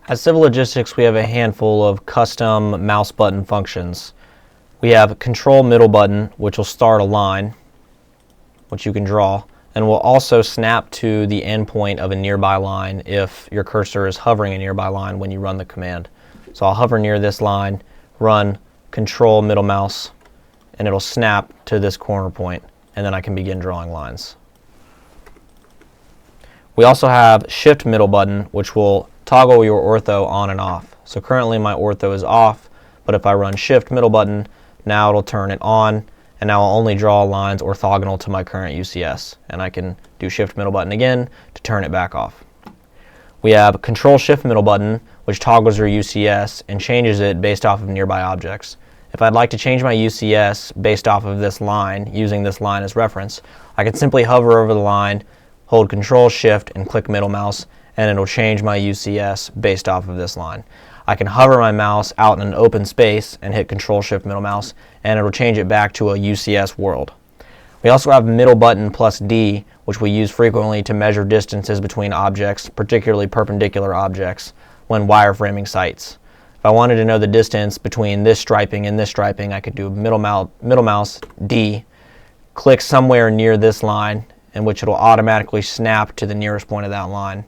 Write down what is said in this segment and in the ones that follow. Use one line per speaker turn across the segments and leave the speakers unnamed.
At Civil Logistics, we have a handful of custom mouse button functions. We have control middle button, which will start a line, which you can draw, and will also snap to the endpoint of a nearby line if your cursor is hovering a nearby line when you run the command. So I'll hover near this line, run control middle mouse, and it'll snap to this corner point, and then I can begin drawing lines. We also have shift middle button, which will toggle your ortho on and off. So currently my ortho is off, but if I run shift middle button, now it'll turn it on, and now I'll only draw lines orthogonal to my current UCS. And I can do shift middle button again to turn it back off. We have control shift middle button, which toggles your UCS and changes it based off of nearby objects. If I'd like to change my UCS based off of this line, using this line as reference, I can simply hover over the line, hold control shift and click middle mouse, and it'll change my UCS based off of this line. I can hover my mouse out in an open space and hit control shift middle mouse, and it'll change it back to a UCS world. We also have middle button plus D, which we use frequently to measure distances between objects, particularly perpendicular objects, when wireframing sites. If I wanted to know the distance between this striping and this striping, I could do middle mouse D, click somewhere near this line, in which it'll automatically snap to the nearest point of that line.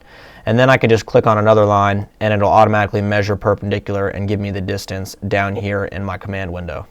And then I could just click on another line and it'll automatically measure perpendicular and give me the distance down here in my command window.